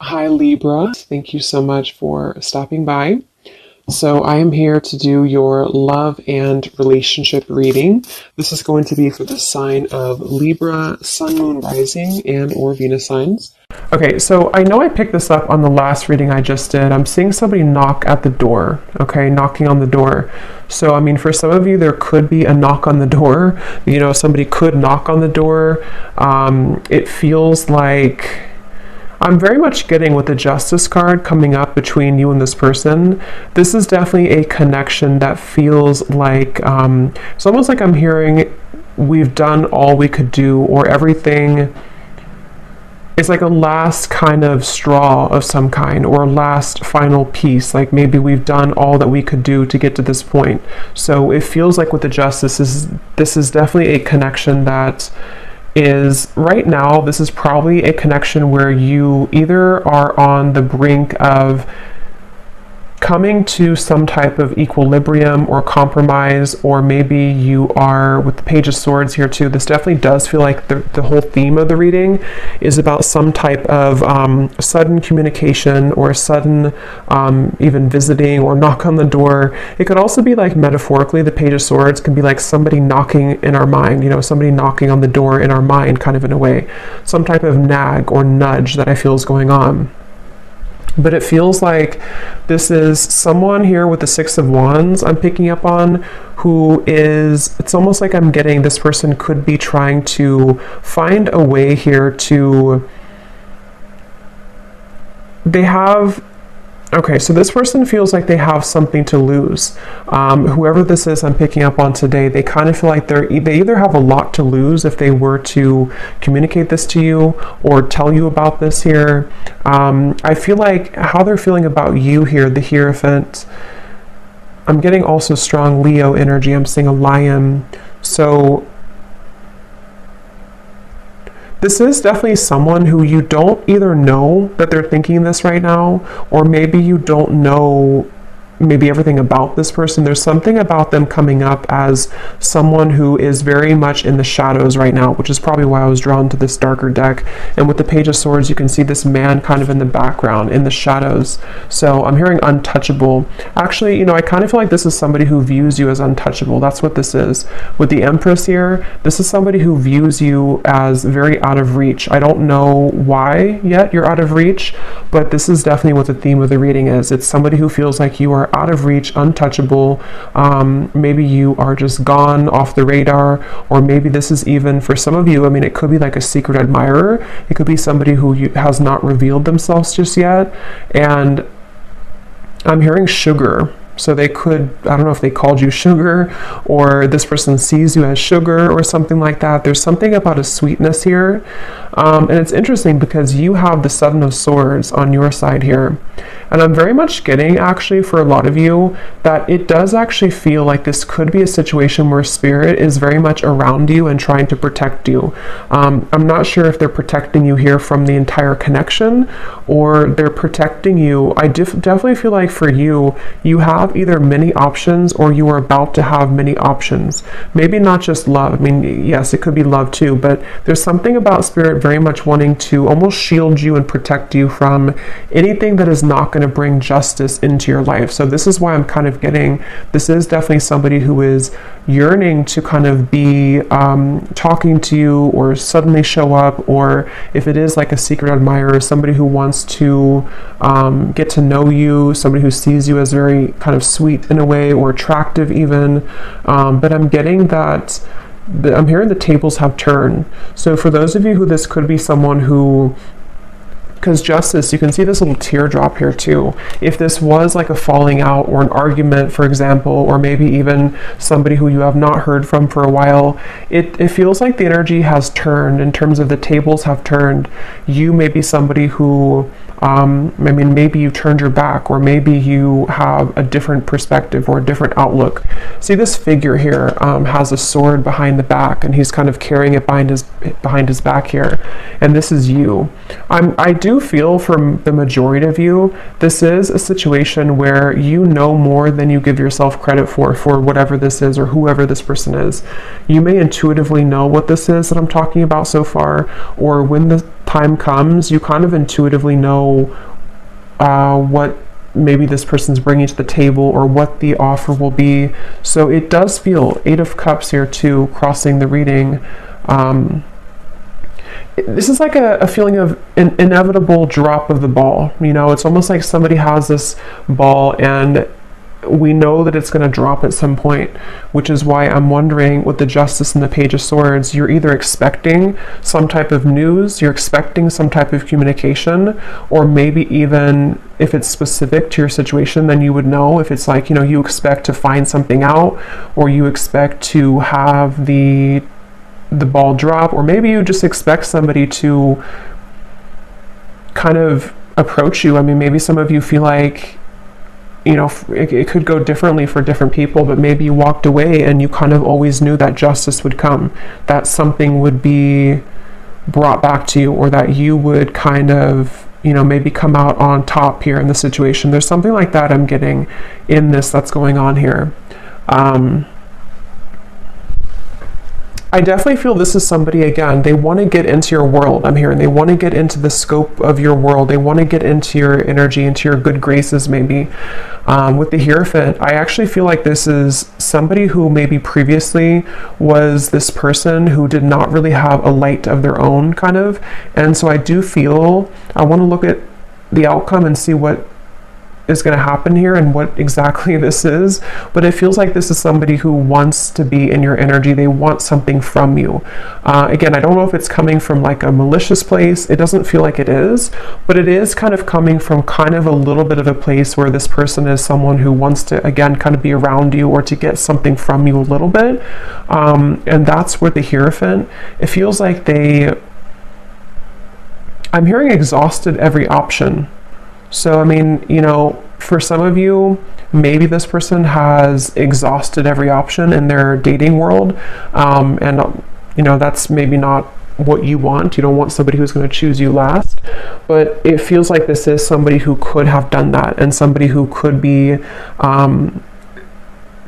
Hi Libra, thank you so much for stopping by. So I am here to do your love and relationship reading. This is going to be for the sign of Libra, Sun, Moon, Rising, and or Venus signs. Okay, so I know I picked this up on the last reading I just did. I'm seeing somebody knock at the door, okay, knocking on the door. So, I mean, for some of you, there could be a knock on the door. You know, somebody could knock on the door. It feels like I'm very much getting with the Justice card coming up between you and this person. This is definitely a connection that feels like, it's almost like I'm hearing we've done all we could do, or everything. It's like a last kind of straw of some kind, or a last final piece. Like maybe we've done all that we could do to get to this point. So it feels like with the Justice, this is definitely a connection that is right now, this is probably a connection where you either are on the brink of coming to some type of equilibrium or compromise, or maybe you are with the Page of Swords here too. This definitely does feel like the whole theme of the reading is about some type of sudden communication, or sudden even visiting or knock on the door. It could also be like metaphorically, the Page of Swords can be like somebody knocking in our mind, you know, somebody knocking on the door in our mind, kind of in a way, some type of nag or nudge that I feel is going on. But it feels like this is someone here with the Six of Wands I'm picking up on, who is, it's almost like I'm getting this person could be trying to find a way here to, okay, so this person feels like they have something to lose. Whoever this is I'm picking up on today, they kind of feel like they either have a lot to lose if they were to communicate this to you or tell you about this here. I feel like how they're feeling about you here, the Hierophant. I'm getting also strong Leo energy. I'm seeing a lion. So this is definitely someone who you don't either know that they're thinking this right now, or maybe you don't know maybe everything about this person. There's something about them coming up as someone who is very much in the shadows right now, which is probably why I was drawn to this darker deck. And with the Page of Swords, you can see this man kind of in the background, in the shadows. So I'm hearing untouchable. Actually, you know, I kind of feel like this is somebody who views you as untouchable. That's what this is. With the Empress here, this is somebody who views you as very out of reach. I don't know why yet you're out of reach, but this is definitely what the theme of the reading is. It's somebody who feels like you are out of reach, untouchable. Maybe you are just gone off the radar, or maybe this is even for some of you, I mean, it could be like a secret admirer. It could be somebody who has not revealed themselves just yet. And I'm hearing sugar. So they could, I don't know if they called you sugar, or this person sees you as sugar or something like that. There's something about a sweetness here. And it's interesting because you have the Seven of Swords on your side here. And I'm very much getting, actually, for a lot of you, that it does actually feel like this could be a situation where Spirit is very much around you and trying to protect you. I'm not sure if they're protecting you here from the entire connection, or they're protecting you. I definitely feel like for you, you have either many options, or you are about to have many options. Maybe not just love. I mean, yes, it could be love too, but there's something about Spirit very much wanting to almost shield you and protect you from anything that is not going to bring justice into your life. So this is why I'm kind of getting, this is definitely somebody who is yearning to kind of be talking to you, or suddenly show up, or if it is like a secret admirer, somebody who wants to get to know you, somebody who sees you as very kind of sweet in a way, or attractive even. But I'm getting that I'm hearing the tables have turned. So for those of you who this could be someone who, because Justice, you can see this little teardrop here too. If this was like a falling out or an argument, for example, or maybe even somebody who you have not heard from for a while, it feels like the energy has turned in terms of the tables have turned. You may be somebody who, I mean, maybe you turned your back, or maybe you have a different perspective or a different outlook. See, this figure here has a sword behind the back, and he's kind of carrying it behind his back here. And this is you. I do do feel from the majority of you, this is a situation where you know more than you give yourself credit for whatever this is or whoever this person is. You may intuitively know what this is that I'm talking about so far, or when the time comes, you kind of intuitively know what maybe this person's bringing to the table or what the offer will be. So it does feel 8 of Cups here too, crossing the reading. This is like a feeling of an inevitable drop of the ball. You know, it's almost like somebody has this ball and we know that it's going to drop at some point, which is why I'm wondering with the Justice and the Page of Swords, you're either expecting some type of news, you're expecting some type of communication, or maybe even if it's specific to your situation, then you would know. If it's like, you know, you expect to find something out, or you expect to have the ball drop, or maybe you just expect somebody to kind of approach you. I mean, maybe some of you feel like, you know, it could go differently for different people, but maybe you walked away and you kind of always knew that justice would come, that something would be brought back to you, or that you would kind of, you know, maybe come out on top here in the situation. There's something like that I'm getting in this that's going on here. I definitely feel this is somebody, again, they want to get into your world, I'm hearing. They want to get into the scope of your world. They want to get into your energy, into your good graces, maybe. With the Hierophant, I actually feel like this is somebody who maybe previously was this person who did not really have a light of their own, kind of. And so I do feel, I want to look at the outcome and see what is going to happen here and what exactly this is, but it feels like this is somebody who wants to be in your energy. They want something from you. Again, I don't know if it's coming from like a malicious place. It doesn't feel like it is, but it is kind of coming from kind of a little bit of a place where this person is someone who wants to, again, kind of be around you or to get something from you a little bit. And that's where the Hierophant, it feels like I'm hearing exhausted every option. So, I mean, you know, for some of you, maybe this person has exhausted every option in their dating world. You know, that's maybe not what you want. You don't want somebody who's going to choose you last. But it feels like this is somebody who could have done that, and somebody who could be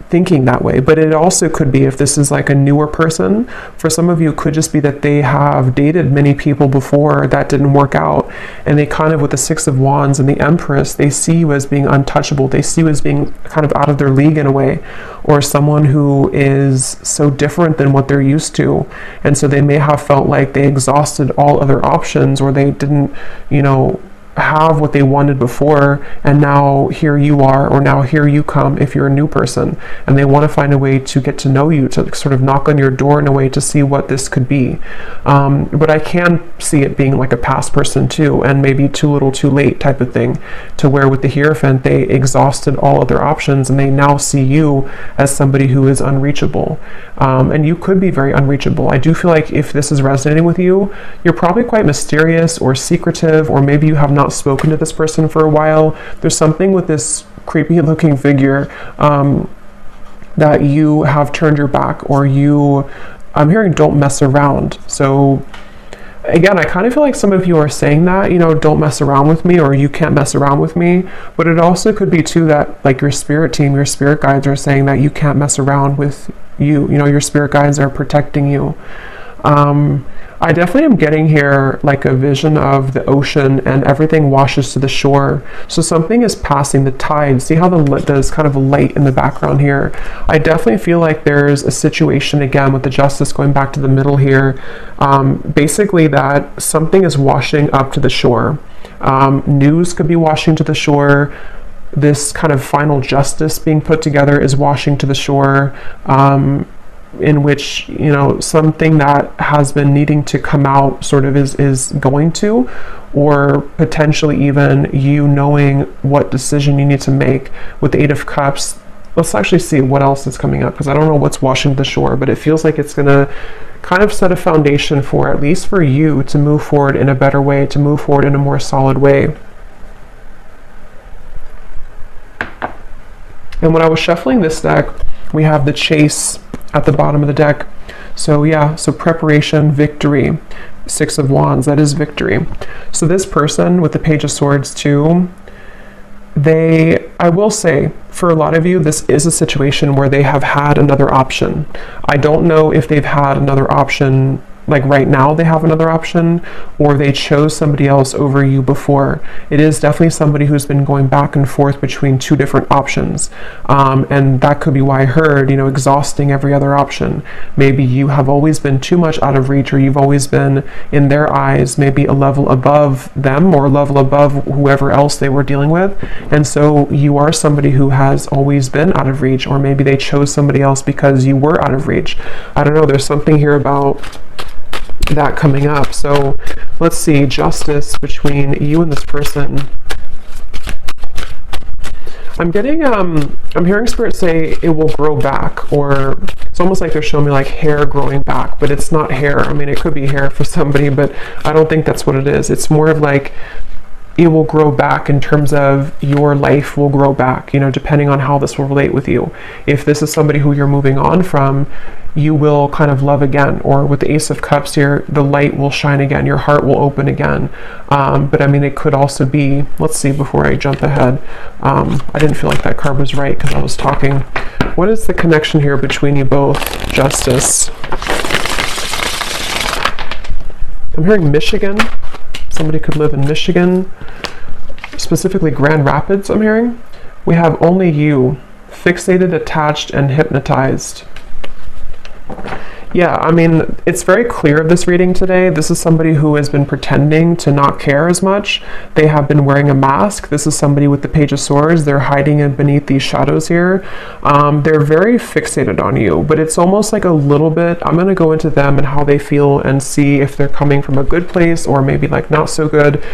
thinking that way. But it also could be, if this is like a newer person, for some of you it could just be that they have dated many people before that didn't work out, and they kind of, with the Six of Wands and the Empress, they see you as being untouchable. They see you as being kind of out of their league in a way, or someone who is so different than what they're used to. And so they may have felt like they exhausted all other options, or they didn't, you know, have what they wanted before, and now here you are, or now here you come if you're a new person, and they want to find a way to get to know you, to sort of knock on your door in a way to see what this could be. But I can see it being like a past person too, and maybe too little too late type of thing, to where with the Hierophant they exhausted all other options and they now see you as somebody who is unreachable. And you could be very unreachable. I do feel like if this is resonating with you, you're probably quite mysterious or secretive, or maybe you have not spoken to this person for a while. There's something with this creepy looking figure that you have turned your back, or I'm hearing don't mess around. So again, I kind of feel like some of you are saying that, you know, don't mess around with me, or you can't mess around with me. But it also could be too that like your spirit team, your spirit guides are saying that you can't mess around with you. You know, your spirit guides are protecting you. I definitely am getting here like a vision of the ocean and everything washes to the shore. So something is passing the tide. See how there's kind of a light in the background here. I definitely feel like there's a situation, again, with the Justice going back to the middle here. Basically that something is washing up to the shore. News could be washing to the shore. This kind of final justice being put together is washing to the shore. In which, you know, something that has been needing to come out sort of is going to, or potentially even you knowing what decision you need to make. With the Eight of Cups, let's actually see what else is coming up, because I don't know what's washing the shore, but it feels like it's going to kind of set a foundation for, at least for you, to move forward in a better way, to move forward in a more solid way. And when I was shuffling this deck, we have the Chase at the bottom of the deck. So yeah, so preparation, victory. Six of Wands, that is victory. So this person with the Page of Swords too, I will say, for a lot of you, this is a situation where they have had another option. I don't know if they've had another option, like right now they have another option, or they chose somebody else over you before. It is definitely somebody who's been going back and forth between two different options. And that could be why I heard, exhausting every other option. Maybe you have always been too much out of reach, or you've always been, in their eyes, maybe a level above them or a level above whoever else they were dealing with. And so you are somebody who has always been out of reach, or maybe they chose somebody else because you were out of reach. I don't know, there's something here about that coming up. So let's see, justice between you and this person. I'm getting I'm hearing Spirit say it will grow back, or it's almost like they're showing me like hair growing back, but it's not hair. I mean, it could be hair for somebody, but I don't think that's what it is. It's more of like it will grow back in terms of your life will grow back, depending on how this will relate with you. If this is somebody who you're moving on from, you will kind of love again, or with the Ace of Cups here, the light will shine again, your heart will open again. But I mean, it could also be, let's see, before I jump ahead, I didn't feel like that card was right because I was talking. What is the connection here between you both? Justice. I'm hearing Michigan. Somebody could live in Michigan, specifically Grand Rapids, I'm hearing. We have only you, fixated, attached, and hypnotized. Yeah, I mean, it's very clear of this reading today. This is somebody who has been pretending to not care as much. They have been wearing a mask. This is somebody with the Page of Swords. They're hiding in beneath these shadows here. They're very fixated on you, but it's almost like a little bit, I'm going to go into them and how they feel and see if they're coming from a good place or maybe like not so good.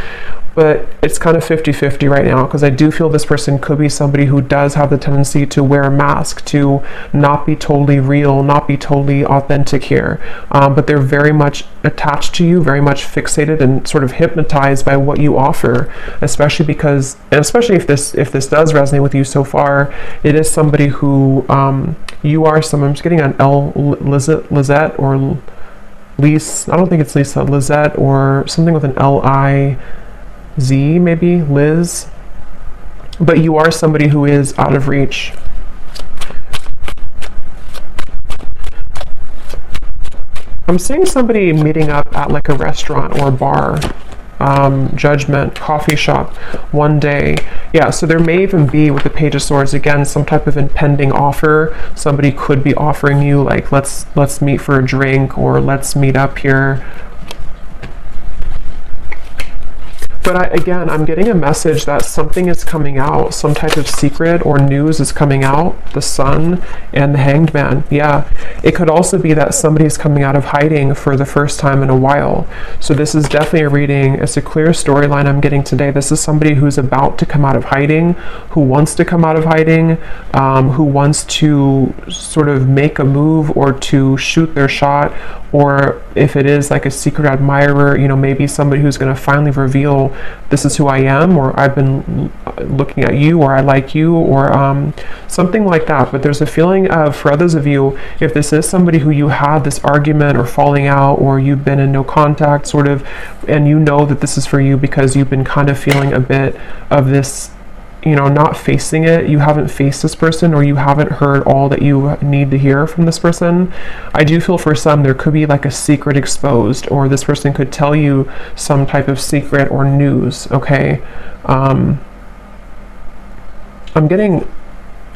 But it's kind of 50-50 right now, because I do feel this person could be somebody who does have the tendency to wear a mask, to not be totally real, not be totally authentic here. But they're very much attached to you, very much fixated and sort of hypnotized by what you offer, especially because, and especially if this does resonate with you so far, it is somebody who you are someone, I'm just getting an Lizette or Lise, I don't think it's Lisa, Lizette or something with an L-I-Z, maybe Liz, but you are somebody who is out of reach. I'm seeing somebody meeting up at like a restaurant or a bar, Judgment, coffee shop one day. Yeah, so there may even be, with the Page of Swords, again, some type of impending offer. Somebody could be offering you like, let's meet for a drink, or let's meet up here. But again, I'm getting a message that something is coming out, some type of secret or news is coming out. The Sun and the Hanged Man. Yeah, it could also be that somebody's coming out of hiding for the first time in a while. So this is definitely a reading. It's a clear storyline I'm getting today. This is somebody who's about to come out of hiding, who wants to come out of hiding, who wants to sort of make a move or to shoot their shot, or if it is like a secret admirer, maybe somebody who's going to finally reveal, this is who I am, or I've been looking at you, or I like you, or something like that. But there's a feeling of, for others of you, if this is somebody who you had this argument or falling out, or you've been in no contact sort of, and you know that this is for you because you've been kind of feeling a bit of this, not facing it, you haven't faced this person, or you haven't heard all that you need to hear from this person. I do feel for some there could be like a secret exposed, or this person could tell you some type of secret or news, okay?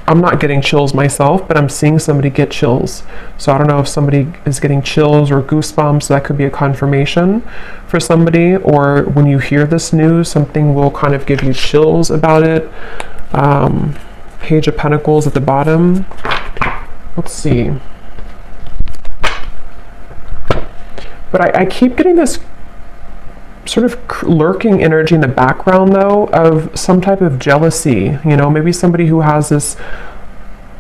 I'm not getting chills myself, but I'm seeing somebody get chills. So I don't know if somebody is getting chills or goosebumps. That could be a confirmation for somebody, or when you hear this news, something will kind of give you chills about it. Page of Pentacles at the bottom. Let's see. But I keep getting this sort of lurking energy in the background, though, of some type of jealousy. Maybe somebody who has this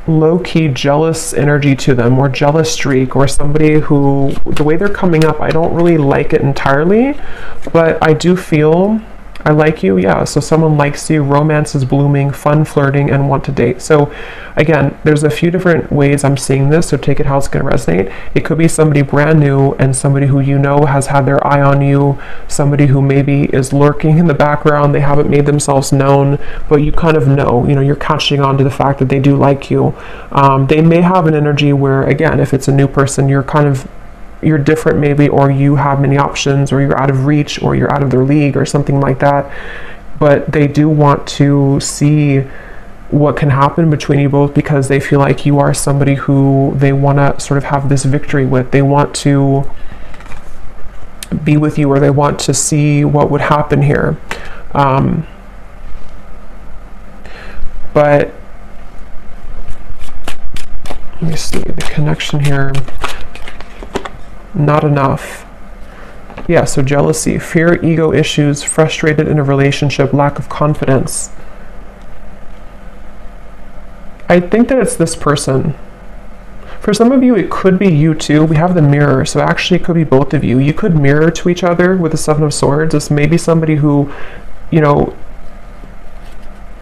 low-key jealous energy to them, or jealous streak, or somebody who, the way they're coming up, I don't really like it entirely, but I do feel I like you. Yeah, so someone likes you, romance is blooming, fun flirting, and want to date. So again, there's a few different ways I'm seeing this, so take it how it's going to resonate. It could be somebody brand new and somebody who you know has had their eye on you, somebody who maybe is lurking in the background, they haven't made themselves known, but you kind of know, you're catching on to the fact that they do like you. They may have an energy where, again, if it's a new person, you're different maybe, or you have many options, or you're out of reach, or you're out of their league, or something like that. But they do want to see what can happen between you both, because they feel like you are somebody who they want to sort of have this victory with. They want to be with you, or they want to see what would happen here. But let me see the connection here. Not enough. Yeah, so jealousy, fear, ego issues, frustrated in a relationship, lack of confidence. I think that it's this person. For some of you, it could be you too. We have the mirror, so actually it could be both of you. You could mirror to each other with the Seven of Swords. It's maybe somebody who,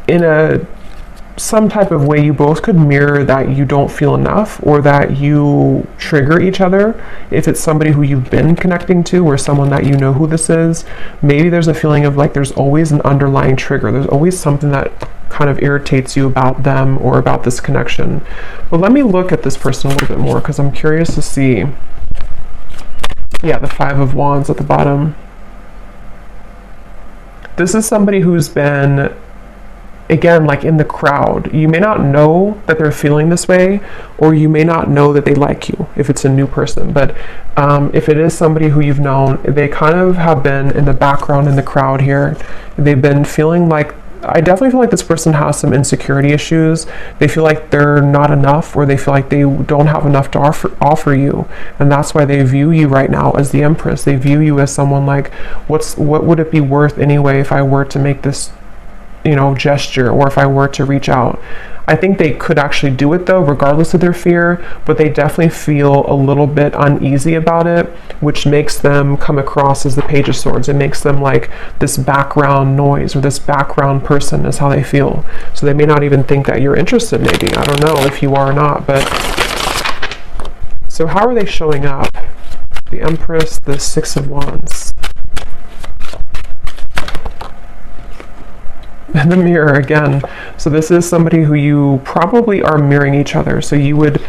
in some type of way, you both could mirror that you don't feel enough, or that you trigger each other. If it's somebody who you've been connecting to, or someone that you know who this is, maybe there's a feeling of like there's always an underlying trigger. There's always something that kind of irritates you about them or about this connection. But let me look at this person a little bit more, because I'm curious to see. Yeah, the Five of Wands at the bottom. This is somebody who's been, again, like in the crowd. You may not know that they're feeling this way, or you may not know that they like you if it's a new person. But if it is somebody who you've known, they kind of have been in the background in the crowd here. They've been feeling like, I definitely feel like this person has some insecurity issues. They feel like they're not enough, or they feel like they don't have enough to offer you. And that's why they view you right now as the Empress. They view you as someone like, what would it be worth anyway if I were to make this gesture, or if I were to reach out. I think they could actually do it though, regardless of their fear, but they definitely feel a little bit uneasy about it, which makes them come across as the Page of Swords. It makes them like this background noise, or this background person is how they feel. So they may not even think that you're interested, maybe. I don't know if you are or not, but so how are they showing up? The Empress, the Six of Wands. And the Mirror again. So this is somebody who you probably are mirroring each other. So you would,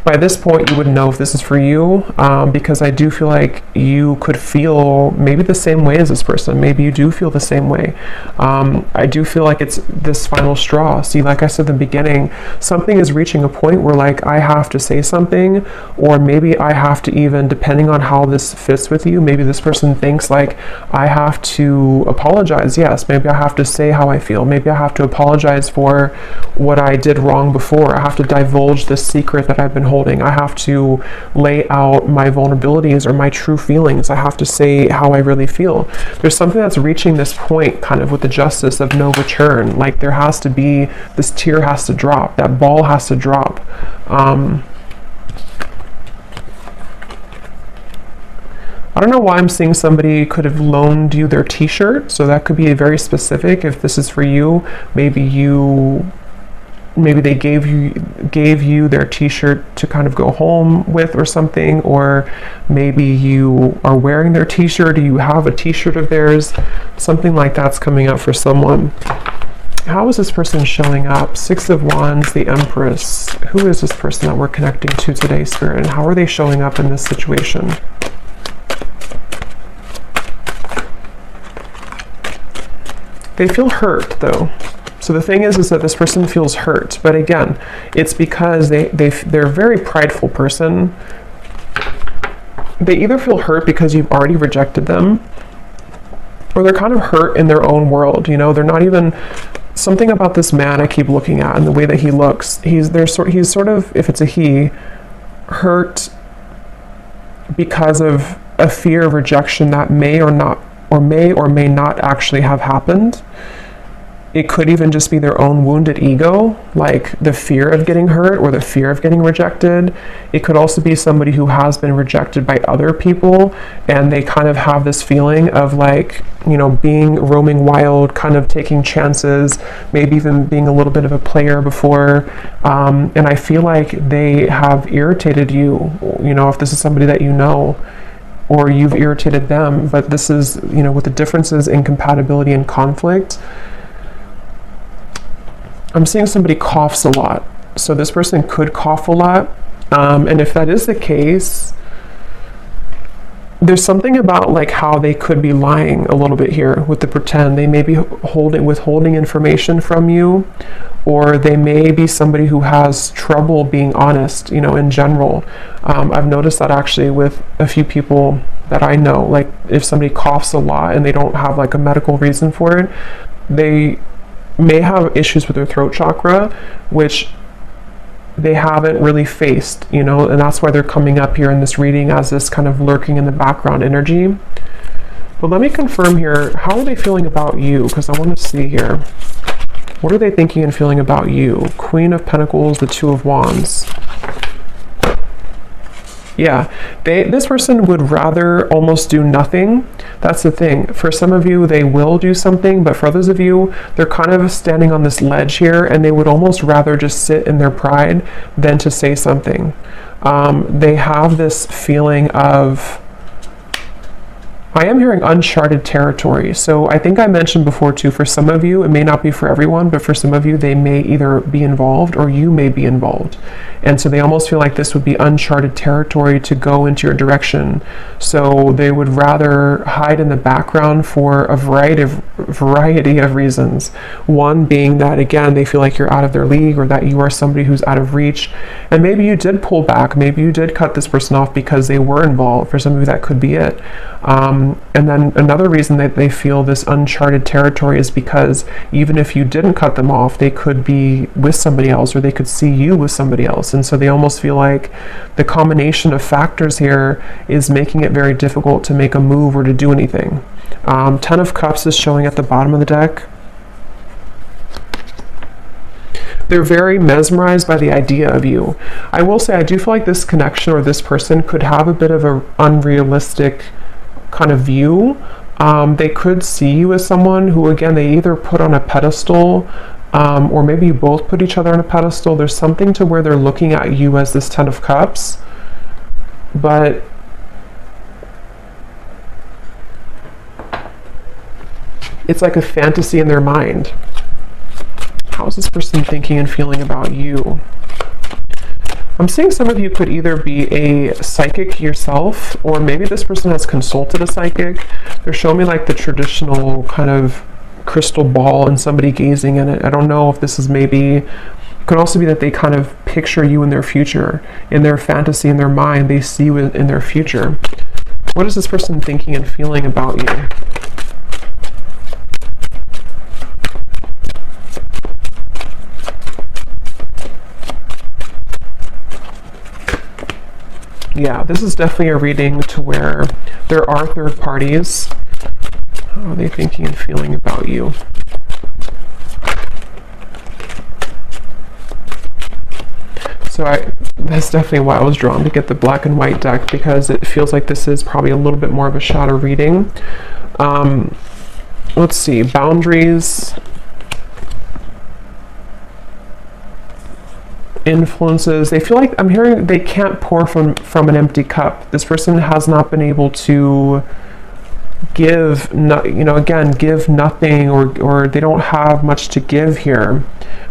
by this point, you would know if this is for you, because I do feel like you could feel maybe the same way as this person. Maybe you do feel the same way. I do feel like it's this final straw. See, like I said in the beginning, something is reaching a point where like I have to say something, or maybe I have to even, depending on how this fits with you, maybe this person thinks like I have to apologize. Yes, maybe I have to say how I feel. Maybe I have to apologize for what I did wrong before. I have to divulge this secret that I've been holding. I have to lay out my vulnerabilities or my true feelings. I have to say how I really feel. There's something that's reaching this point kind of with the Justice of no return. Like there has to be, this tear has to drop. That ball has to drop. I don't know why I'm seeing somebody could have loaned you their t-shirt, so that could be very specific. If this is for you, maybe they gave you their t-shirt to kind of go home with or something, or maybe you are wearing their t-shirt, or you have a t-shirt of theirs. Something like that's coming up for someone. How is this person showing up? Six of Wands, the Empress. Who is this person that we're connecting to today, Spirit, and how are they showing up in this situation? They feel hurt though. So the thing is that this person feels hurt, but again, it's because they're a very prideful person. They either feel hurt because you've already rejected them, or they're kind of hurt in their own world. They're not even, something about this man I keep looking at and the way that he looks. He's sort of, if it's a he, hurt because of a fear of rejection that may or may not actually have happened. It could even just be their own wounded ego, like the fear of getting hurt or the fear of getting rejected. It could also be somebody who has been rejected by other people, and they kind of have this feeling of like, you know, being roaming wild, kind of taking chances, maybe even being a little bit of a player before. And I feel like they have irritated you, you know, if this is somebody that you know, or you've irritated them. But this is, you know, with the differences in compatibility and conflict, I'm seeing somebody coughs a lot. So this person could cough a lot. And if that is the case, there's something about like how they could be lying a little bit here with the pretend. They may be withholding information from you, or they may be somebody who has trouble being honest, you know, in general. I've noticed that actually with a few people that I know, like if somebody coughs a lot and they don't have like a medical reason for it, they may have issues with their throat chakra, which they haven't really faced, you know, and that's why they're coming up here in this reading as this kind of lurking in the background energy. But let me confirm here, how are they feeling about you? Because I want to see here. What are they thinking and feeling about you? Queen of Pentacles, the Two of Wands. Yeah, this person would rather almost do nothing. That's the thing. For some of you, they will do something, but for others of you, they're kind of standing on this ledge here, and they would almost rather just sit in their pride than to say something. They have this feeling of, I am hearing uncharted territory. So I think I mentioned before too, for some of you, it may not be for everyone, but for some of you, they may either be involved or you may be involved. And so they almost feel like this would be uncharted territory to go into your direction. So they would rather hide in the background for a variety of reasons. One being that, again, they feel like you're out of their league, or that you are somebody who's out of reach. And maybe you did pull back. Maybe you did cut this person off because they were involved. For some of you, that could be it. And then another reason that they feel this uncharted territory is because even if you didn't cut them off, they could be with somebody else, or they could see you with somebody else. And so they almost feel like the combination of factors here is making it very difficult to make a move or to do anything. Ten of Cups is showing at the bottom of the deck. They're very mesmerized by the idea of you. I will say, I do feel like this connection or this person could have a bit of an unrealistic kind of view. They could see you as someone who, again, they either put on a pedestal, or maybe you both put each other on a pedestal. There's something to where they're looking at you as this Ten of Cups, but it's like a fantasy in their mind. How is this person thinking and feeling about you? I'm seeing some of you could either be a psychic yourself, or maybe this person has consulted a psychic. They're showing me like the traditional kind of crystal ball and somebody gazing in it. I don't know if this is maybe, it could also be that they kind of picture you in their future, in their fantasy, in their mind, they see you in their future. What is this person thinking and feeling about you? Yeah, this is definitely a reading to where there are third parties. How are they thinking and feeling about you? So that's definitely why I was drawn to get the black and white deck, because it feels like this is probably a little bit more of a shadow reading. Let's see, boundaries, influences. They feel like, I'm hearing they can't pour from an empty cup. This person has not been able to give, give nothing, or they don't have much to give here,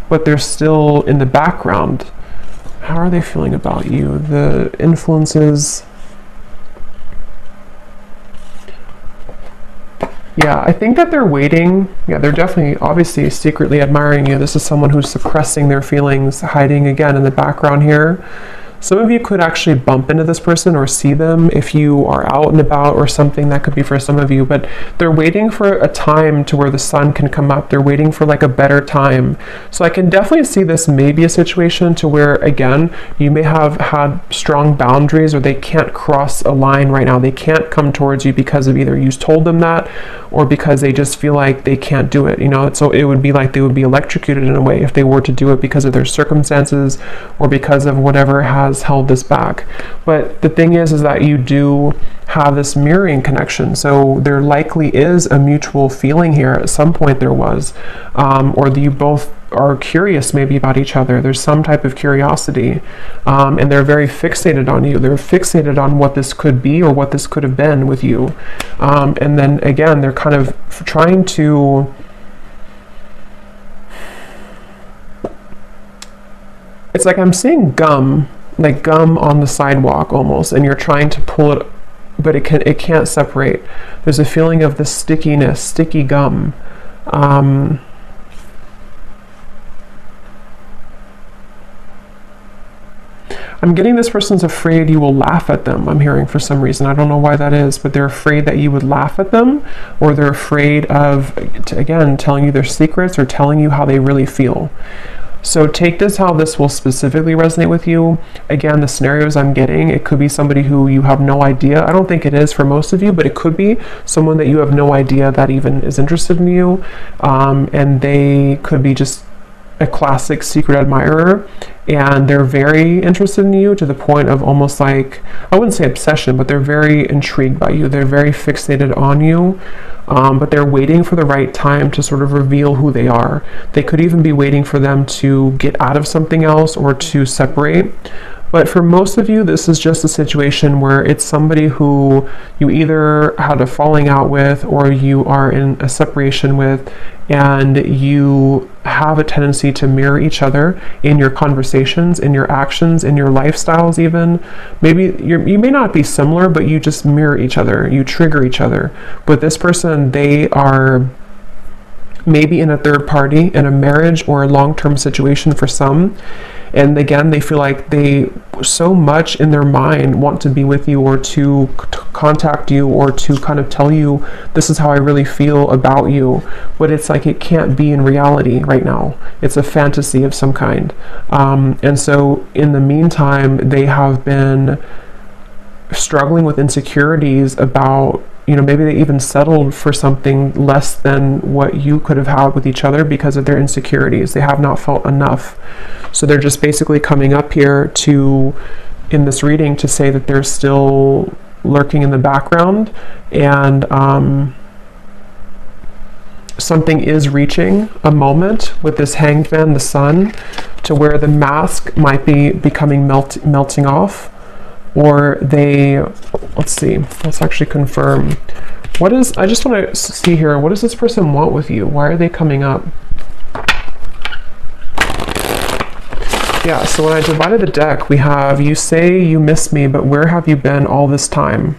but they're still in the background. How are they feeling about you? The influences. Yeah, I think that they're waiting. Yeah, they're definitely, obviously, secretly admiring you. This is someone who's suppressing their feelings, hiding again in the background here. Some of you could actually bump into this person or see them if you are out and about or something. That could be for some of you, but they're waiting for a time to where the sun can come up. They're waiting for like a better time. So I can definitely see this may be a situation to where, again, you may have had strong boundaries or they can't cross a line right now. They can't come towards you because of either you told them that or because they just feel like they can't do it, you know. So it would be like they would be electrocuted in a way if they were to do it because of their circumstances or because of whatever has held this back. But the thing is that you do have this mirroring connection, so there likely is a mutual feeling here. At some point there was, or you both are curious maybe about each other. There's some type of curiosity, and they're very fixated on you. They're fixated on what this could be or what this could have been with you, and then again they're kind of trying to, it's like I'm seeing gum, like gum on the sidewalk almost, and you're trying to pull it, but it can't separate. There's a feeling of the stickiness, sticky gum. I'm getting this person's afraid you will laugh at them. I'm hearing for some reason. I don't know why that is, but they're afraid that you would laugh at them, or they're afraid of, again, telling you their secrets or telling you how they really feel. So take this how this will specifically resonate with you. Again, the scenarios I'm getting, it could be somebody who you have no idea. I don't think it is for most of you, but it could be someone that you have no idea that even is interested in you. And they could be just a classic secret admirer, and they're very interested in you to the point of almost like, I wouldn't say obsession, but they're very intrigued by you. They're very fixated on you. But they're waiting for the right time to sort of reveal who they are. They could even be waiting for them to get out of something else or to separate. But for most of you, this is just a situation where it's somebody who you either had a falling out with or you are in a separation with, and you have a tendency to mirror each other in your conversations, in your actions, in your lifestyles even. Maybe you may not be similar, but you just mirror each other, you trigger each other. But this person, they are maybe in a third party, in a marriage or a long-term situation for some. And again, they feel like they so much in their mind want to be with you or to contact you or to kind of tell you, this is how I really feel about you. But it's like it can't be in reality right now. It's a fantasy of some kind. And so in the meantime, they have been struggling with insecurities about, you know, maybe they even settled for something less than what you could have had with each other because of their insecurities. They have not felt enough. So they're just basically coming up here to, in this reading, to say that they're still lurking in the background, and something is reaching a moment with this Hanged Man, the sun, to where the mask might be becoming melting off. Or they, let's see, let's actually confirm. I just want to see here, what does this person want with you? Why are they coming up? Yeah, so when I divided the deck, we have, you say you miss me, but where have you been all this time?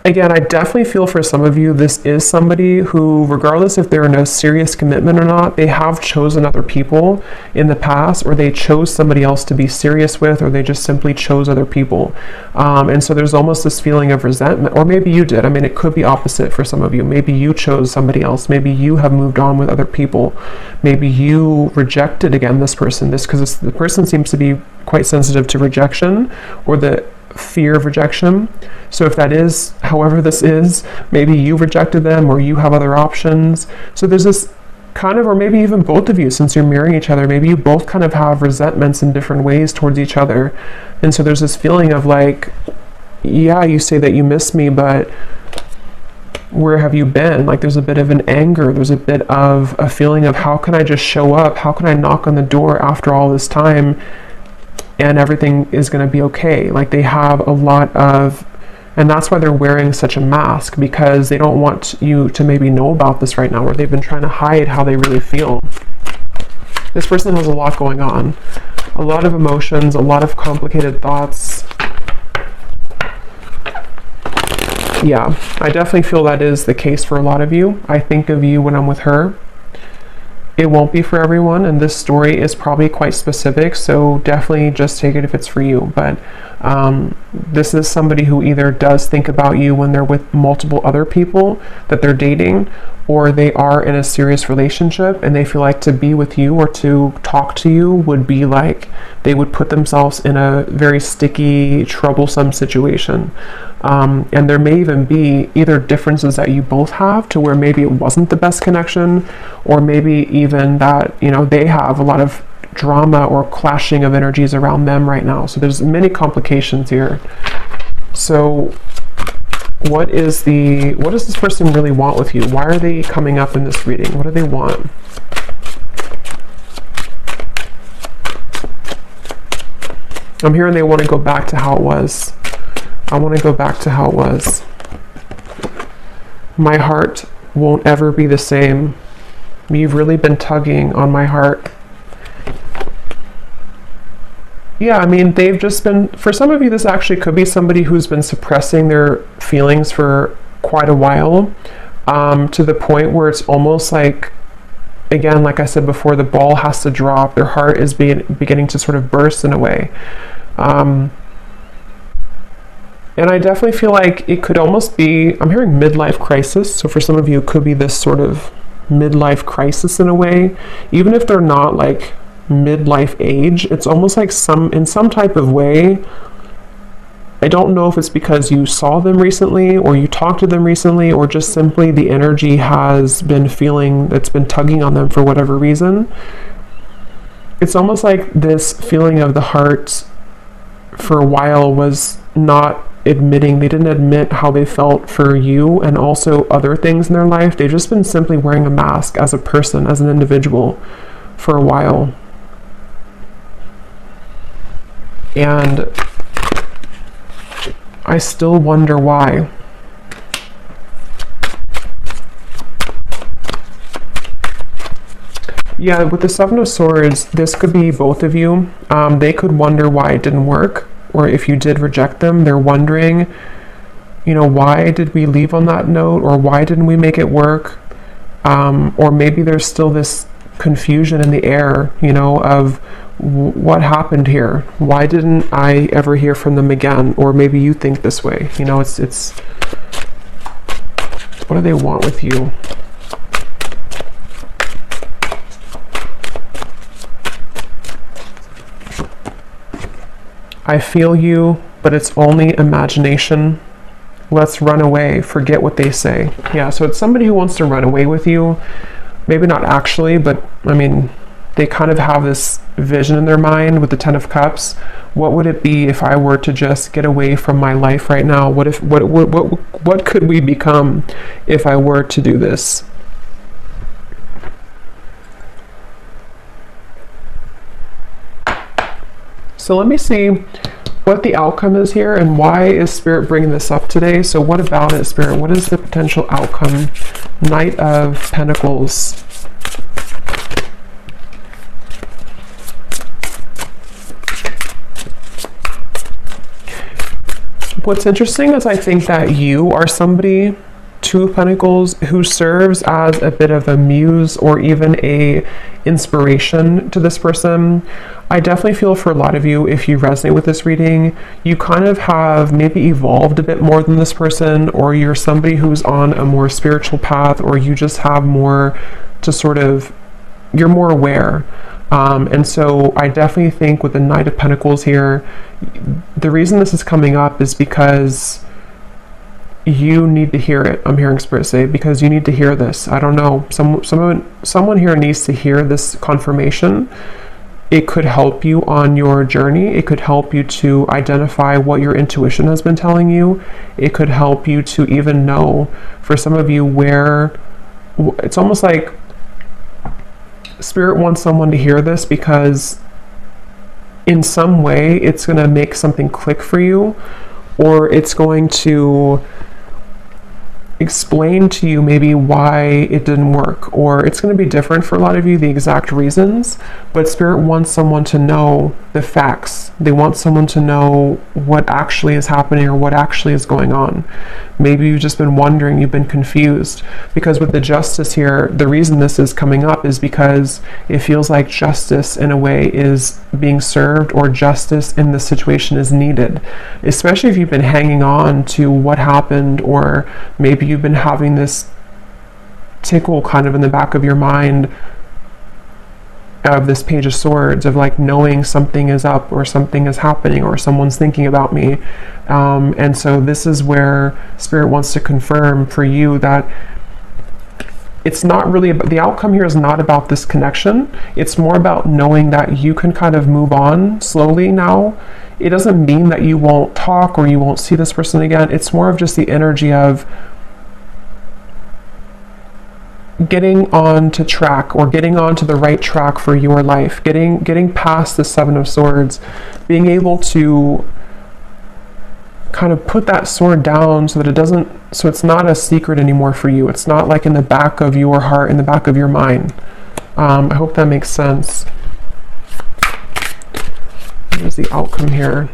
Again, I definitely feel for some of you, this is somebody who, regardless if they're in a serious commitment or not, they have chosen other people in the past, or they chose somebody else to be serious with, or they just simply chose other people. And so there's almost this feeling of resentment, or maybe you did. I mean, it could be opposite for some of you. Maybe you chose somebody else. Maybe you have moved on with other people. Maybe you rejected, again, this person. Because the person seems to be quite sensitive to rejection, or the fear of rejection. So if that is, however this is, maybe you rejected them or you have other options. So there's this kind of, or maybe even both of you, since you're mirroring each other, maybe you both kind of have resentments in different ways towards each other. And so there's this feeling of like, yeah, you say that you miss me, but where have you been? Like there's a bit of an anger, there's a bit of a feeling of, how can I just show up? How can I knock on the door after all this time and everything is going to be okay? Like they have a lot of, and that's why they're wearing such a mask, because they don't want you to maybe know about this right now, or they've been trying to hide how they really feel. This person has a lot going on, a lot of emotions, a lot of complicated thoughts. Yeah, I definitely feel that is the case for a lot of you. I think of you when I'm with her. it won't be for everyone, and this story is probably quite specific, so definitely just take it if it's for you. But this is somebody who either does think about you when they're with multiple other people that they're dating, or they are in a serious relationship and they feel like to be with you or to talk to you would be like they would put themselves in a very sticky, troublesome situation. And there may even be either differences that you both have to where maybe it wasn't the best connection, or maybe even that, you know, they have a lot of drama or clashing of energies around them right now. So there's many complications here. So what does this person really want with you? Why are they coming up in this reading? What do they want? I'm hearing they want to go back to how it was. I want to go back to how it was. My heart won't ever be the same. You've really been tugging on my heart. Yeah, I mean, they've just been, for some of you, this actually could be somebody who's been suppressing their feelings for quite a while, to the point where it's almost like, again, like I said before, the ball has to drop. Their heart is beginning to sort of burst in a way. And I definitely feel like it could almost be, I'm hearing midlife crisis. So for some of you, it could be this sort of midlife crisis in a way. Even if they're not like midlife age, it's almost like in some type of way. I don't know if it's because you saw them recently or you talked to them recently, or just simply the energy has been feeling that's been tugging on them for whatever reason. It's almost like this feeling of the heart for a while was not admitting, they didn't admit how they felt for you and also other things in their life. They've just been simply wearing a mask as a person, as an individual for a while. And I still wonder why. Yeah, with the Seven of Swords, this could be both of you. They could wonder why it didn't work, or if you did reject them, they're wondering, you know, why did we leave on that note, or why didn't we make it work? Or maybe there's still this confusion in the air, you know, of what happened here? Why didn't I ever hear from them again? Or maybe you think this way, you know, it's what do they want with you? I feel you, but it's only imagination. Let's run away. Forget what they say. Yeah, so it's somebody who wants to run away with you. Maybe not actually, but I mean, they kind of have this vision in their mind with the Ten of Cups. What would it be if I were to just get away from my life right now? What could we become if I were to do this? So let me see what the outcome is here, and why is Spirit bringing this up today. So what about it, Spirit? What is the potential outcome? Knight of Pentacles. What's interesting is I think that you are somebody, Two of Pentacles, who serves as a bit of a muse or even a inspiration to this person. I definitely feel for a lot of you, if you resonate with this reading, you kind of have maybe evolved a bit more than this person, or you're somebody who's on a more spiritual path, or you just have more to sort of, you're more aware. And so I definitely think with the Knight of Pentacles here, the reason this is coming up is because you need to hear it. I'm hearing Spirit say, because you need to hear this. I don't know. Someone here needs to hear this confirmation. It could help you on your journey. It could help you to identify what your intuition has been telling you. It could help you to even know, for some of you, where it's almost like Spirit wants someone to hear this, because in some way it's going to make something click for you, or it's going to explain to you maybe why it didn't work, or it's going to be different for a lot of you, the exact reasons, but Spirit wants someone to know the facts. They want someone to know what actually is happening or what actually is going on. Maybe you've just been wondering, you've been confused, because with the Justice here, the reason this is coming up is because it feels like justice in a way is being served, or justice in the situation is needed, especially if you've been hanging on to what happened, or maybe you've been having this tickle kind of in the back of your mind of this Page of Swords, of like knowing something is up or something is happening or someone's thinking about me. And so this is where Spirit wants to confirm for you that it's not really about, the outcome here is not about this connection. It's more about knowing that you can kind of move on slowly now. It doesn't mean that you won't talk or you won't see this person again. It's more of just the energy of getting on to track, or getting on to the right track for your life, getting past the Seven of Swords, being able to kind of put that sword down so that it doesn't, so it's not a secret anymore for you. It's not like in the back of your heart, in the back of your mind. I hope that makes sense. What is the outcome here?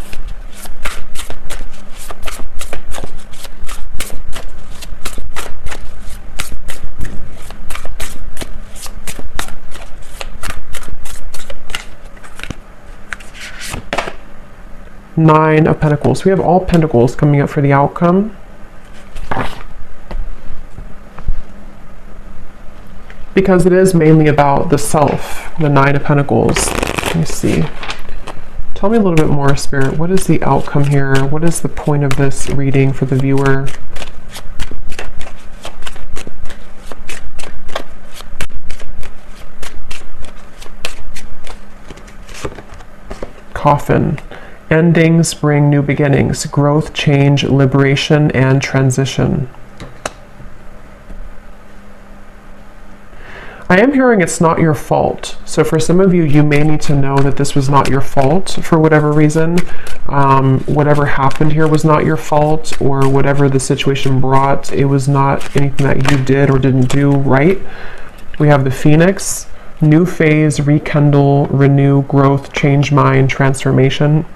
Nine of Pentacles. We have all Pentacles coming up for the outcome. Because it is mainly about the self, the Nine of Pentacles. Let me see. Tell me a little bit more, Spirit. What is the outcome here? What is the point of this reading for the viewer? Coffin. Endings bring new beginnings. Growth, change, liberation, and transition. I am hearing it's not your fault. So for some of you, you may need to know that this was not your fault for whatever reason. Whatever happened here was not your fault, or whatever the situation brought, it was not anything that you did or didn't do right. We have the Phoenix, new phase, rekindle, renew, growth, change mind, transformation.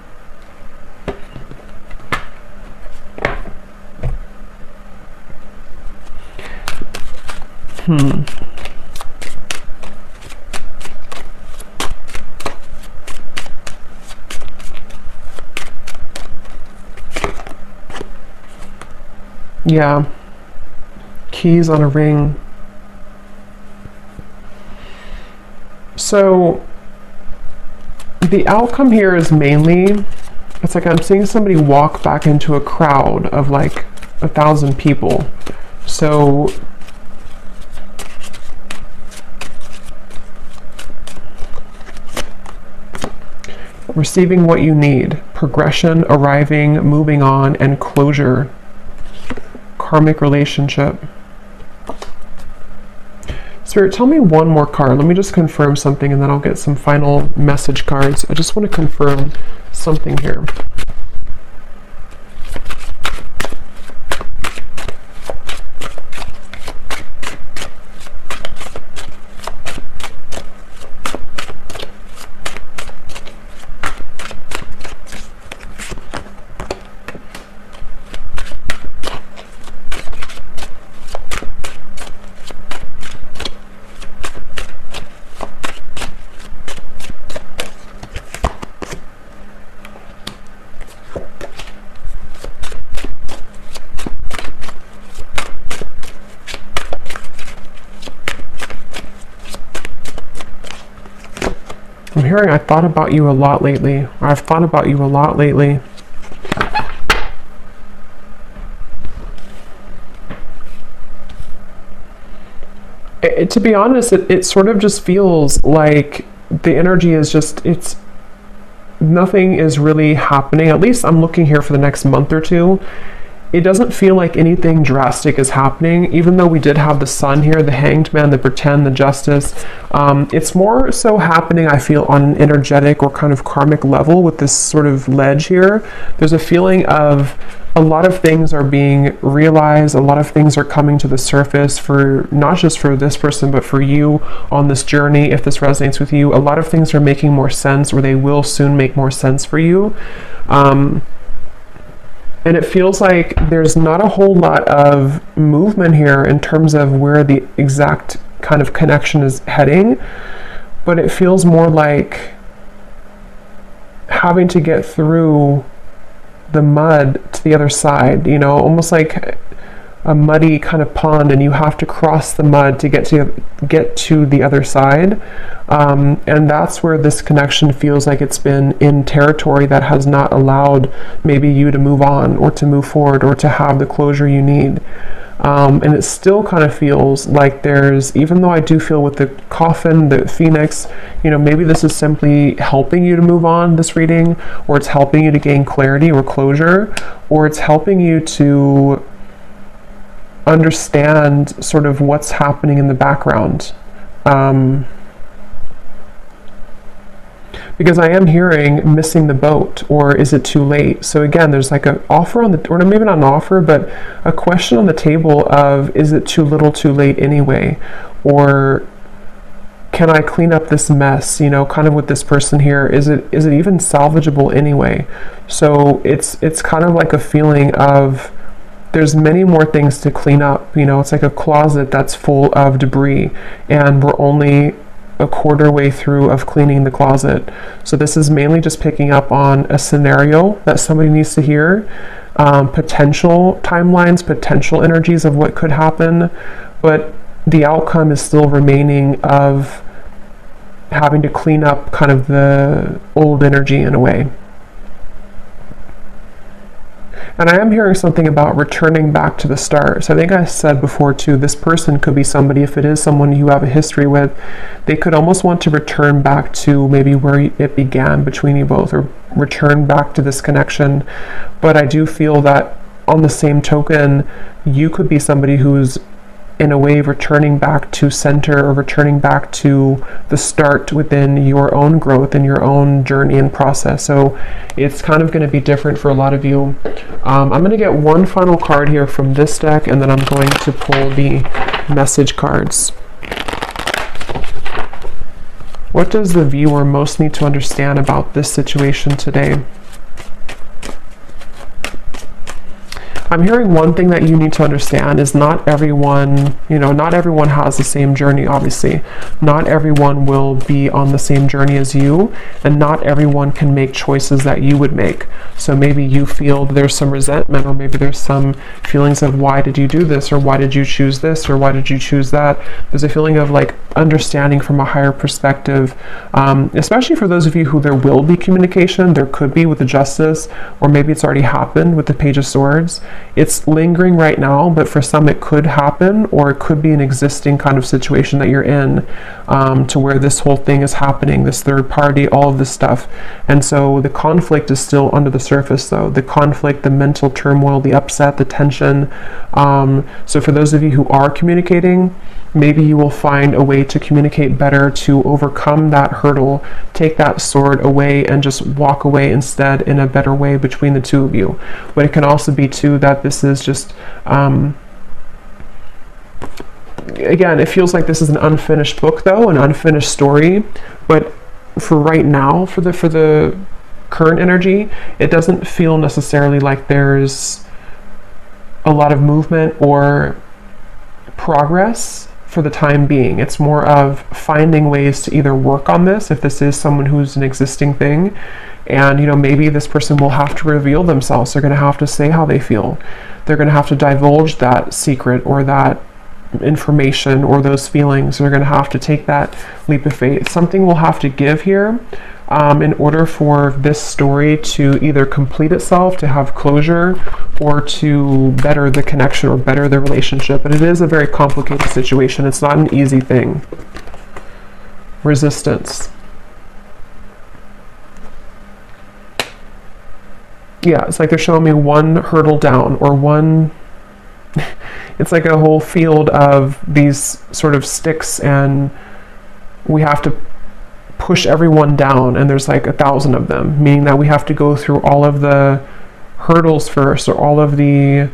Yeah. Keys on a ring. So the outcome here is mainly, it's like I'm seeing somebody walk back into a crowd of like 1,000 people. So receiving what you need, progression, arriving, moving on, and closure. Karmic relationship. Spirit, tell me one more card. Let me just confirm something, and then I'll get some final message cards. I just want to confirm something here. I'm hearing I thought about you a lot lately. I've thought about you a lot lately. To be honest, it sort of just feels like the energy is just, it's, nothing is really happening. At least I'm looking here for the next month or two. it doesn't feel like anything drastic is happening, even though we did have the Sun here, the Hanged Man, the Pretend, the Justice. It's more so happening, I feel, on an energetic or kind of karmic level with this sort of ledge here. There's a feeling of a lot of things are being realized, a lot of things are coming to the surface for not just for this person, but for you on this journey. If this resonates with you, a lot of things are making more sense, or they will soon make more sense for you. And it feels like there's not a whole lot of movement here in terms of where the exact kind of connection is heading, but it feels more like having to get through the mud to the other side, you know, almost like a muddy kind of pond, and you have to cross the mud to get to the other side. And that's where this connection feels like it's been in territory that has not allowed maybe you to move on or to move forward or to have the closure you need. And it still kind of feels like there's, even though I do feel with the coffin, the phoenix, you know, maybe this is simply helping you to move on, this reading, or it's helping you to gain clarity or closure, or it's helping you to understand sort of what's happening in the background. Because I am hearing missing the boat, or is it too late? So again, there's like an offer on the, or maybe not an offer, but a question on the table of, is it too little too late anyway? Or can I clean up this mess, you know, kind of with this person here? Is it even salvageable anyway? So it's kind of like a feeling of, there's many more things to clean up. You know, it's like a closet that's full of debris, and we're only a quarter way through of cleaning the closet. So this is mainly just picking up on a scenario that somebody needs to hear, potential timelines, potential energies of what could happen, but the outcome is still remaining of having to clean up kind of the old energy in a way. And I am hearing something about returning back to the start. So I think I said before too, this person could be somebody, if it is someone you have a history with, they could almost want to return back to maybe where it began between you both, or return back to this connection. But I do feel that on the same token, you could be somebody who's in a way returning back to center, or returning back to the start within your own growth and your own journey and process. So it's kind of going to be different for a lot of you. I'm going to get one final card here from this deck, and then I'm going to pull the message cards. What does the viewer most need to understand about this situation today? I'm hearing one thing that you need to understand is not everyone, you know, not everyone has the same journey, obviously. Not everyone will be on the same journey as you, and not everyone can make choices that you would make. So maybe you feel there's some resentment, or maybe there's some feelings of, why did you do this, or why did you choose this, or why did you choose that? There's a feeling of like understanding from a higher perspective, especially for those of you who there will be communication. There could be with the Justice, or maybe it's already happened with the Page of Swords. It's lingering right now, but for some it could happen, or it could be an existing kind of situation that you're in, to where this whole thing is happening, this third party, all of this stuff. And so the conflict is still under the surface though. The conflict, the mental turmoil, the upset, the tension. So for those of you who are communicating, maybe you will find a way to communicate better, to overcome that hurdle, take that sword away and just walk away instead in a better way between the two of you. But it can also be too that this is just, again, it feels like this is an unfinished book though, an unfinished story. But for right now, for the current energy, it doesn't feel necessarily like there's a lot of movement or progress for the time being. It's more of finding ways to either work on this, if this is someone who's an existing thing, and you know, maybe this person will have to reveal themselves. They're going to have to say how they feel. They're going to have to divulge that secret or that information or those feelings. They're going to have to take that leap of faith. Something will have to give here in order for this story to either complete itself, to have closure, or to better the connection or better the relationship. But it is a very complicated situation. It's not an easy thing. Resistance. Yeah, it's like they're showing me one hurdle down, or one, it's like a whole field of these sort of sticks, and we have to push everyone down, and there's like 1,000 of them, meaning that we have to go through all of the hurdles first, or all of the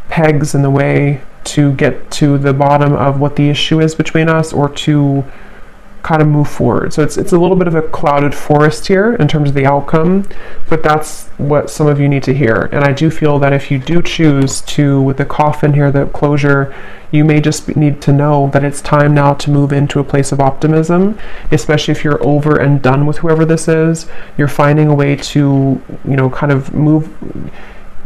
pegs in the way to get to the bottom of what the issue is between us, or to kind of move forward. So it's a little bit of a clouded forest here in terms of the outcome, but that's what some of you need to hear. And I do feel that if you do choose to, with the coffin here, the closure, you may just need to know that it's time now to move into a place of optimism, especially if you're over and done with whoever this is. You're finding a way to, you know, kind of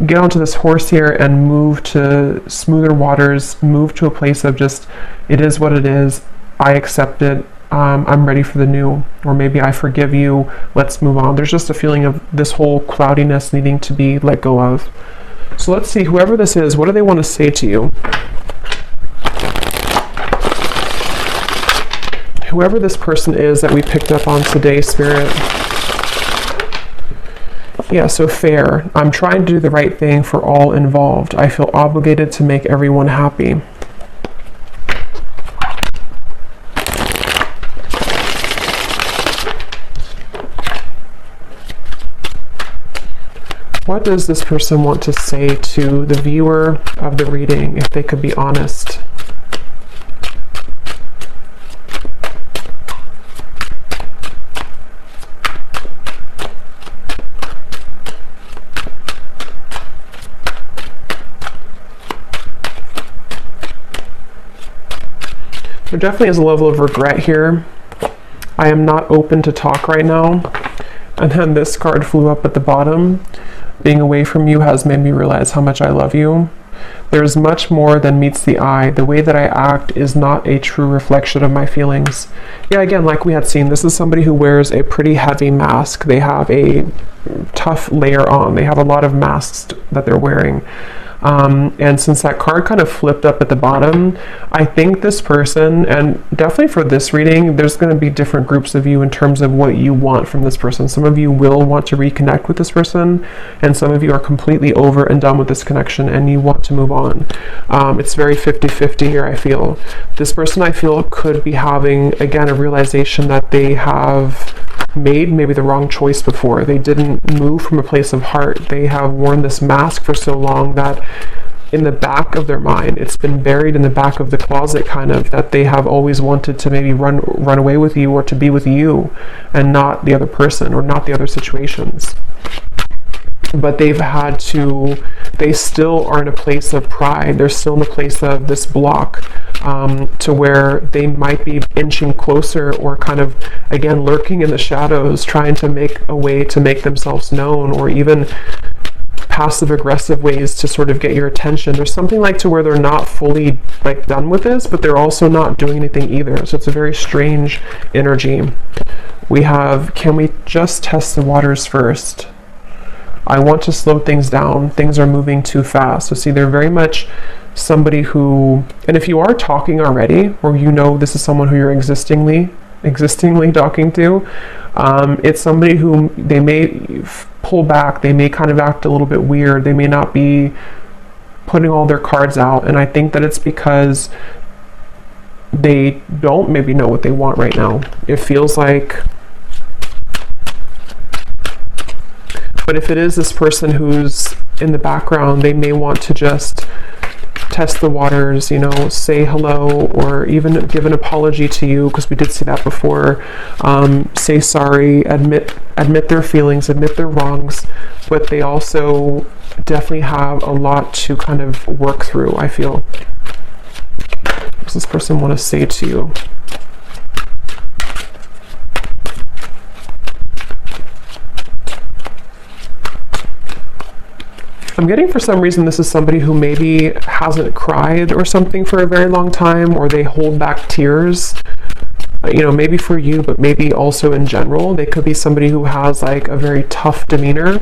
get onto this horse here and move to smoother waters, move to a place of just, it is what it is, I accept it, I'm ready for the new, or maybe I forgive you, let's move on. There's just a feeling of this whole cloudiness needing to be let go of. So let's see, whoever this is, what do they want to say to you? Whoever this person is that we picked up on today, Spirit. Yeah, so fair. I'm trying to do the right thing for all involved. I feel obligated to make everyone happy. What does this person want to say to the viewer of the reading, if they could be honest? There definitely is a level of regret here. I am not open to talk right now. And then this card flew up at the bottom. Being away from you has made me realize how much I love you. There's much more than meets the eye. The way that I act is not a true reflection of my feelings. Yeah, again, like we had seen, this is somebody who wears a pretty heavy mask. They have a tough layer on. They have a lot of masks that they're wearing. And since that card kind of flipped up at the bottom, I think this person, and definitely for this reading, there's going to be different groups of you in terms of what you want from this person. Some of you will want to reconnect with this person, and some of you are completely over and done with this connection and you want to move on. It's very 50-50 here, I feel. This person, I feel, could be having, again, a realization that they have made maybe the wrong choice before. They didn't move from a place of heart. They have worn this mask for so long that in the back of their mind, it's been buried in the back of the closet, kind of, that they have always wanted to maybe run away with you, or to be with you and not the other person, or not the other situations. But they've had to, they still are in a place of pride. They're still in a place of this block, to where they might be inching closer, or kind of, again, lurking in the shadows, trying to make a way to make themselves known, or even passive aggressive ways to sort of get your attention. There's something like to where they're not fully like done with this, but they're also not doing anything either. So it's a very strange energy. We have, can we just test the waters first? I want to slow things down. Things are moving too fast. So see, they're very much somebody who, and if you are talking already, or you know this is someone who you're existingly talking to, it's somebody who they may pull back, they may kind of act a little bit weird, they may not be putting all their cards out, and I think that it's because they don't maybe know what they want right now. It feels like, but if it is this person who's in the background, they may want to just test the waters, you know, say hello, or even give an apology to you, because we did see that before. Say sorry, admit their feelings, admit their wrongs, but they also definitely have a lot to kind of work through, I feel. What does this person want to say to you? I'm getting, for some reason, this is somebody who maybe hasn't cried or something for a very long time, or they hold back tears, you know, maybe for you, but maybe also in general. They could be somebody who has like a very tough demeanor,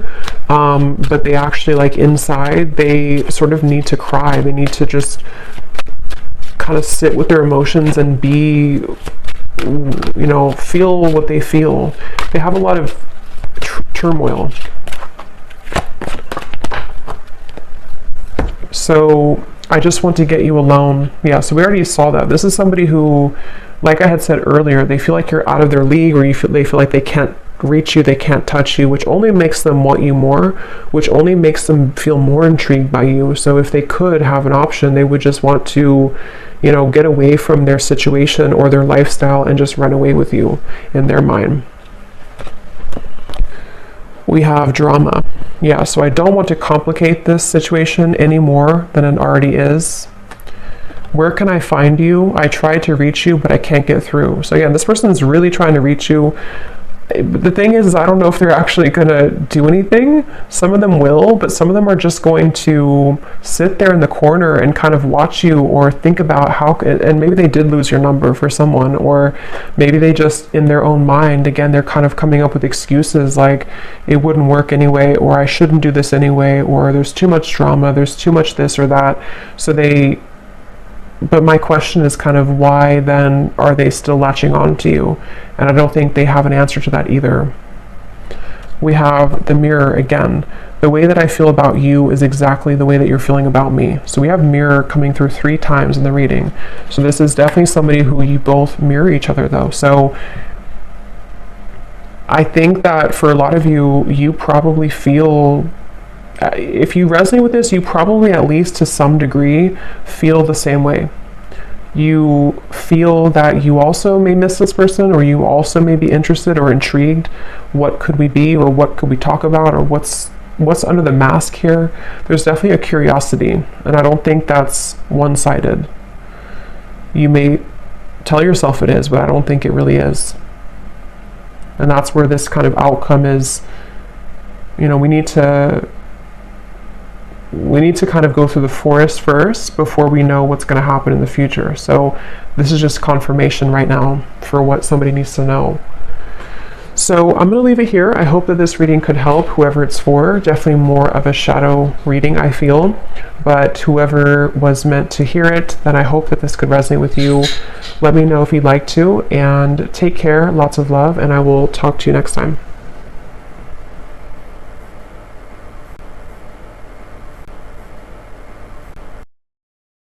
but they actually, like, inside, they sort of need to cry. They need to just kind of sit with their emotions and be, you know, feel what they feel. They have a lot of turmoil. So I just want to get you alone. Yeah, so we already saw that. This is somebody who, like I had said earlier, they feel like you're out of their league, or they feel like they can't reach you, they can't touch you, which only makes them want you more, which only makes them feel more intrigued by you. So if they could have an option, they would just want to, you know, get away from their situation or their lifestyle and just run away with you in their mind. We have drama. Yeah, so I don't want to complicate this situation any more than it already is. Where can I find you? I tried to reach you, but I can't get through. So again, this person is really trying to reach you. But the thing is I don't know if they're actually going to do anything. Some of them will, but some of them are just going to sit there in the corner and kind of watch you, or think about how, and maybe they did lose your number for someone, or maybe they just, in their own mind, again, they're kind of coming up with excuses like it wouldn't work anyway, or I shouldn't do this anyway, or there's too much drama, there's too much this or that. So but my question is kind of, why then are they still latching on to you? And I don't think they have an answer to that either. We have the mirror again. The way that I feel about you is exactly the way that you're feeling about me. So we have mirror coming through 3 times in the reading. So this is definitely somebody who you both mirror each other though. So I think that for a lot of you, you probably feel, if you resonate with this, you probably, at least to some degree, feel the same way. You feel that you also may miss this person, or you also may be interested or intrigued. What could we be, or what could we talk about, or what's under the mask here? There's definitely a curiosity, and I don't think that's one-sided. You may tell yourself it is, but I don't think it really is. And that's where this kind of outcome is, you know, we need to kind of go through the forest first before we know what's going to happen in the future. So this is just confirmation right now for what somebody needs to know. So I'm going to leave it here. I hope that this reading could help whoever it's for. Definitely more of a shadow reading, I feel. But whoever was meant to hear it, then I hope that this could resonate with you. Let me know if you'd like to, and take care. Lots of love, and I will talk to you next time.